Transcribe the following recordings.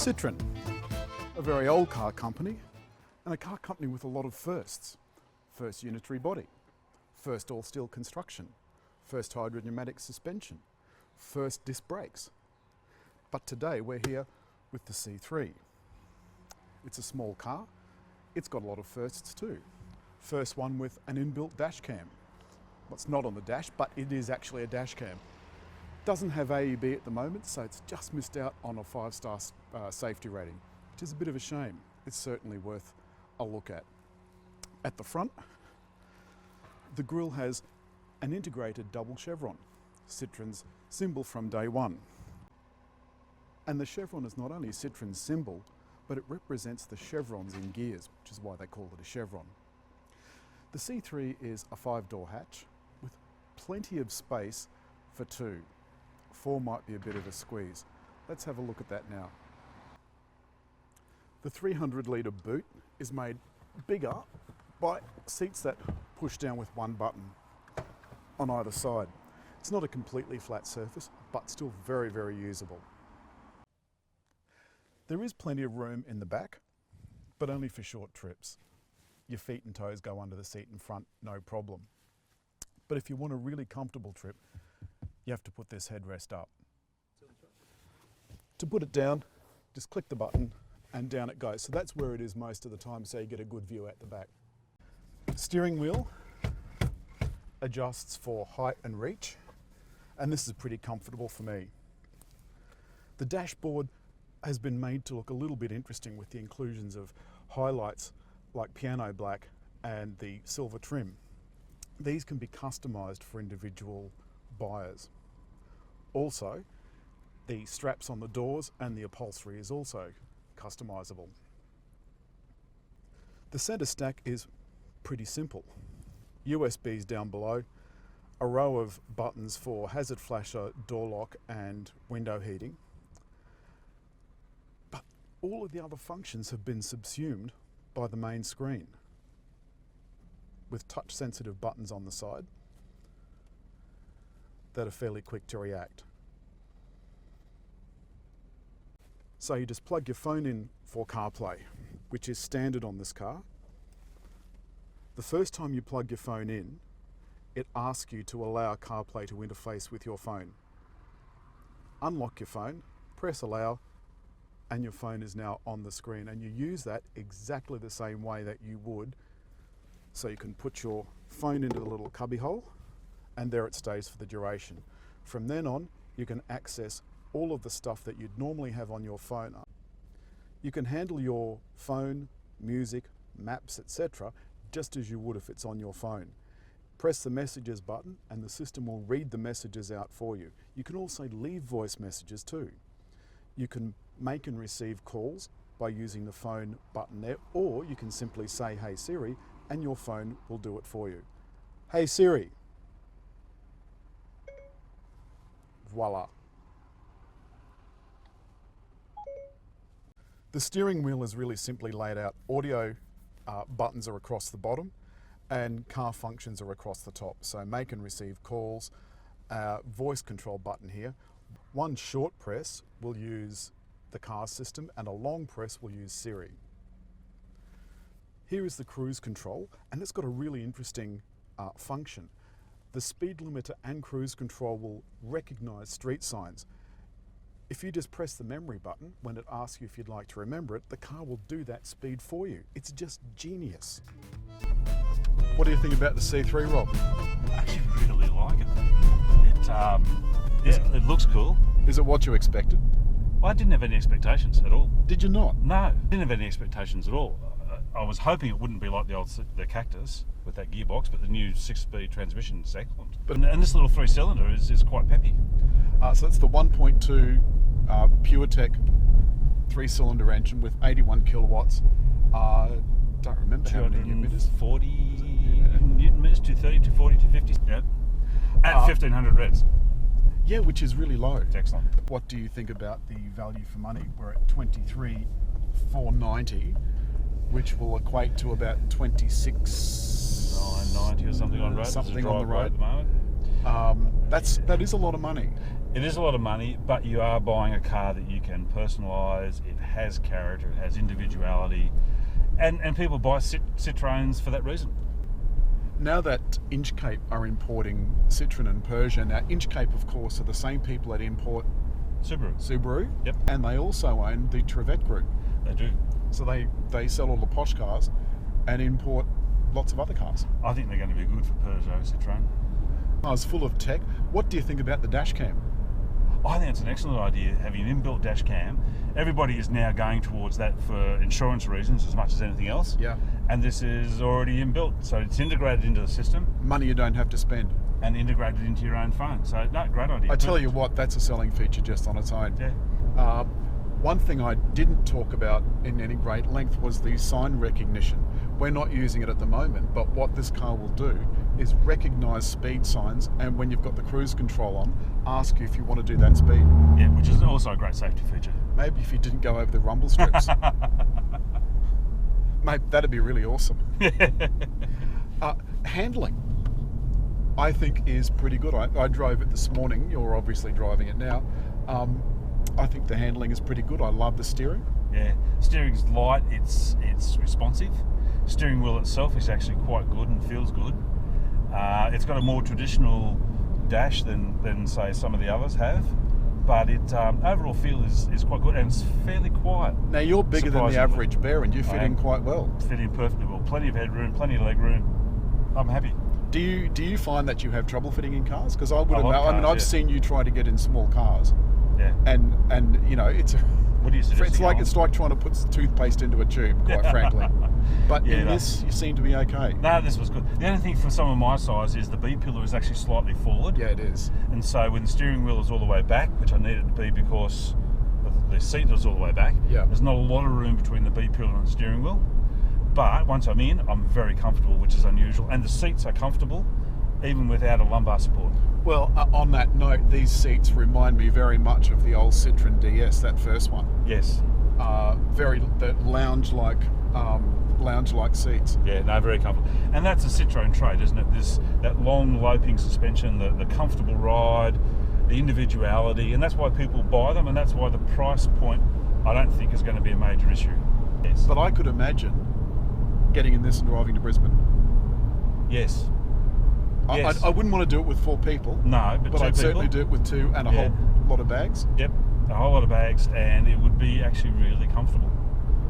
Citroen, a very old car company and a car company with a lot of firsts. First unitary body, first all steel construction, first hydropneumatic suspension, first disc brakes. But today we're here with the C3. It's a small car, it's got a lot of firsts too. First one with an inbuilt dash cam. What's not on the dash, but it is actually a dash cam. Doesn't have AEB at the moment, so it's just missed out on a 5-star safety rating, which is a bit of a shame. It's certainly worth a look at. At the front, the grille has an integrated double chevron, Citroen's symbol from day one. And the chevron is not only Citroen's symbol, but it represents the chevrons in gears, which is why they call it a chevron. The C3 is a 5-door hatch with plenty of space for 2. 4 might be a bit of a squeeze. Let's have a look at that now. The 300-litre boot is made bigger by seats that push down with one button on either side. It's not a completely flat surface, but still very, very usable. There is plenty of room in the back, but only for short trips. Your feet and toes go under the seat in front, no problem. But if you want a really comfortable trip, you have to put this headrest up. To put it down, just click the button and down it goes. So that's where it is most of the time, so you get a good view at the back. Steering wheel adjusts for height and reach, and this is pretty comfortable for me. The dashboard has been made to look a little bit interesting with the inclusions of highlights like piano black and the silver trim. These can be customised for individual buyers. Also, the straps on the doors and the upholstery is also customisable. The centre stack is pretty simple. USBs down below, a row of buttons for hazard flasher, door lock and window heating. But all of the other functions have been subsumed by the main screen with touch sensitive buttons on the side that are fairly quick to react. So you just plug your phone in for CarPlay, which is standard on this car. The first time you plug your phone in, it asks you to allow CarPlay to interface with your phone. Unlock your phone, press allow, and your phone is now on the screen, and you use that exactly the same way that you would. So you can put your phone into the little cubby hole, and there it stays for the duration. From then on, you can access all of the stuff that you'd normally have on your phone. You can handle your phone, music, maps, etc. just as you would if it's on your phone. Press the messages button and the system will read the messages out for you. You can also leave voice messages too. You can make and receive calls by using the phone button there, or you can simply say, "Hey Siri," and your phone will do it for you. "Hey Siri." Voila. The steering wheel is really simply laid out. Audio buttons are across the bottom and car functions are across the top. So make and receive calls, voice control button here. One short press will use the car system and a long press will use Siri. Here is the cruise control, and it's got a really interesting function. The speed limiter and cruise control will recognise street signs. If you just press the memory button, when it asks you if you'd like to remember it, the car will do that speed for you. It's just genius. What do you think about the C3, Rob? I actually really like it. It looks cool. Is it what you expected? I didn't have any expectations at all. Did you not? No, didn't have any expectations at all. I was hoping it wouldn't be like the Cactus with that gearbox, but the new 6-speed transmission is excellent. And this little 3-cylinder is quite peppy. So it's the 1.2 PureTech 3-cylinder engine with 81 kilowatts. Don't remember how many newton meters. 240 newton meters, 230, 240, 250. Yeah. At 1500 revs. Yeah, which is really low. It's excellent. What do you think about the value for money? We're at 23,490, which will equate to about 26,990 or something on road. Something on the road at the moment. That is a lot of money. It is a lot of money, but you are buying a car that you can personalise. It has character, it has individuality, and people buy Citroens for that reason. Now that Inchcape are importing Citroen and Peugeot, now Inchcape, of course, are the same people that import Subaru. Yep. And they also own the Trevette Group. They do. So they sell all the posh cars and import lots of other cars. I think they're going to be good for Peugeot, Citroen. Cars full of tech. What do you think about the dash cam? I think it's an excellent idea, having an inbuilt dash cam. Everybody is now going towards that for insurance reasons as much as anything else. Yeah. And this is already inbuilt, so it's integrated into the system. Money you don't have to spend. And integrated into your own phone. So, no, great idea. I tell you what, that's a selling feature just on its own. Yeah. One thing I didn't talk about in any great length was the sign recognition. We're not using it at the moment, but what this car will do is recognise speed signs, and when you've got the cruise control on, ask you if you want to do that speed. Yeah, which is also a great safety feature. Maybe if you didn't go over the rumble strips. Mate, that'd be really awesome. Handling, I think, is pretty good. I drove it this morning. You're obviously driving it now. I think the handling is pretty good. I love the steering. Yeah, steering's light, it's responsive. Steering wheel itself is actually quite good and feels good. It's got a more traditional dash than say some of the others have, but it overall feel is quite good, and it's fairly quiet. Now you're bigger than the average bear, and you fit in quite well. Fit in perfectly well. Plenty of headroom, plenty of leg room. I'm happy. Do you find that you have trouble fitting in cars? Because I wouldn't know. I mean, I've yeah. seen you try to get in small cars. Yeah. And you know, it's what do you suggest? it's like trying to put toothpaste into a tube, quite frankly. But Yeah, in no. this, you seem to be okay. No, this was good. The only thing for someone my size is the B pillar is actually slightly forward. Yeah, it is. And so when the steering wheel is all the way back, which I needed to be because the seat was all the way back, Yeah. there's not a lot of room between the B pillar and the steering wheel. But once I'm in, I'm very comfortable, which is unusual. And the seats are comfortable, even without a lumbar support. Well, on that note, these seats remind me very much of the old Citroen DS, that first one. Yes. The lounge-like seats. Yeah, no, very comfortable. And that's a Citroen trait, isn't it? That long loping suspension, the comfortable ride, the individuality, and that's why people buy them, and that's why the price point, I don't think, is going to be a major issue. Yes. But I could imagine getting in this and driving to Brisbane. Yes. Yes. I wouldn't want to do it with 4 people. No, but 2 I'd people. certainly do it with 2 and a Yeah. whole lot of bags. Yep, a whole lot of bags, and it would be actually really comfortable.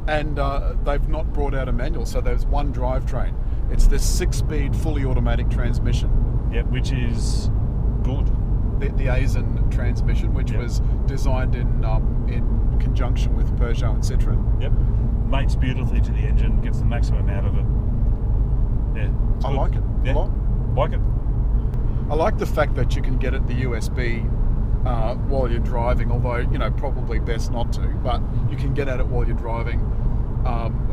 And they've not brought out a manual, so there's one drivetrain. It's this 6-speed, fully automatic transmission. Yep, which is good. The Aisin transmission, which Yep. was designed in conjunction with Peugeot and Citroen. Yep, mates beautifully to the engine, gets the maximum out of it. Yeah, it's I good. like it Yeah, a lot. like it. I like the fact that you can get it the USB while you're driving, although, you know, probably best not to, but you can get at it while you're driving.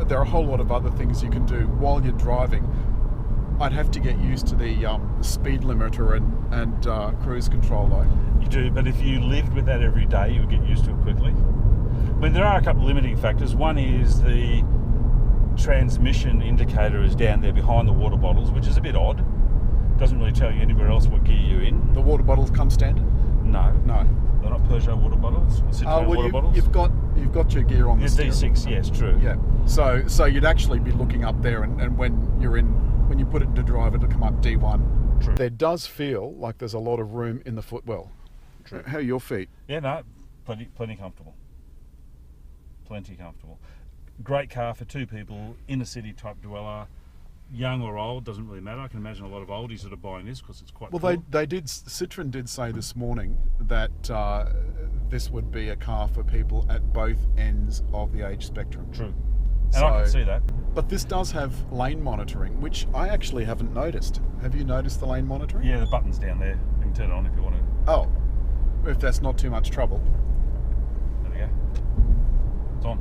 There are a whole lot of other things you can do while you're driving. I'd have to get used to the speed limiter and cruise control though. You do, but if you lived with that every day, you would get used to it quickly. I mean, there are a couple of limiting factors. One is the transmission indicator is down there behind the water bottles, which is a bit odd. Doesn't really tell you anywhere else what gear you're in. The water bottles come standard? No. No. They're not Peugeot water bottles or Citroen water bottles. You've got your gear on the steering. D6, yes, true. Yeah. So you'd actually be looking up there, and when you put it into drive, it'll come up D1. True. There does feel like there's a lot of room in the footwell. True. How are your feet? Yeah, no, plenty comfortable. Plenty comfortable. Great car for 2 people, inner city type dweller. Young or old, doesn't really matter. I can imagine a lot of oldies that are buying this because it's quite Well, cool. Citroen did say this morning that this would be a car for people at both ends of the age spectrum. True. And I can see that. But this does have lane monitoring, which I actually haven't noticed. Have you noticed the lane monitoring? Yeah, the button's down there. You can turn it on if you want to. Oh, if that's not too much trouble. There we go. It's on.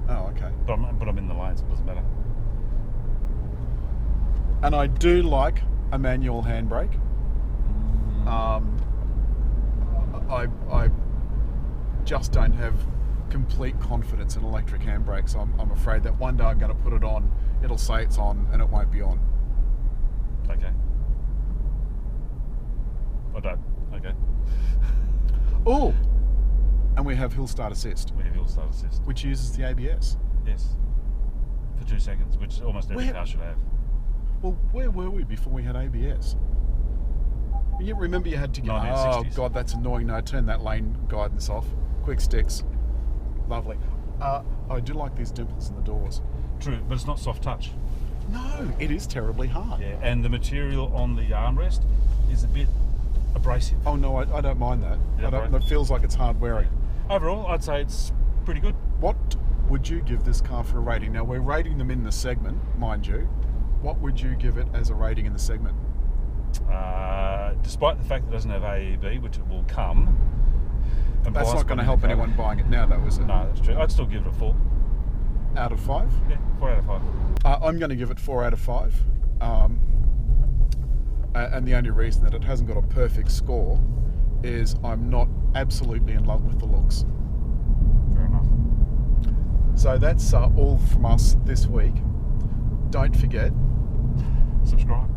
Oh, okay. But I'm in the lane, so it doesn't matter. And I do like a manual handbrake. I just don't have complete confidence in electric handbrakes. I'm afraid that one day I'm going to put it on, it'll say it's on, and it won't be on. Okay. I don't. Okay. Oh, and we have hill start assist, We have hill start assist. which uses the ABS. Yes. For 2 seconds, which almost every Where- car should have. Well, where were we before we had ABS? You remember you had to go, oh 1960s. God, that's annoying. No, turn that lane guidance off. Quick sticks. Lovely. I do like these dimples in the doors. True, but it's not soft touch. No, it is terribly hard. Yeah, and the material on the armrest is a bit abrasive. Oh no, I don't mind that. Yeah, I don't, right. it feels like it's hard wearing. Overall, I'd say it's pretty good. What would you give this car for a rating? Now we're rating them in the segment, mind you. What would you give it as a rating in the segment? Despite the fact that it doesn't have AEB, which it will come. And That's bias not going to bonding help car- anyone buying it now, though, is it? No, that's true. I'd still give it a 4. Out of 5? Yeah, 4 out of 5. I'm going to give it 4 out of 5. And the only reason that it hasn't got a perfect score is I'm not absolutely in love with the looks. Fair enough. So that's all from us this week. Don't forget, Subscribe.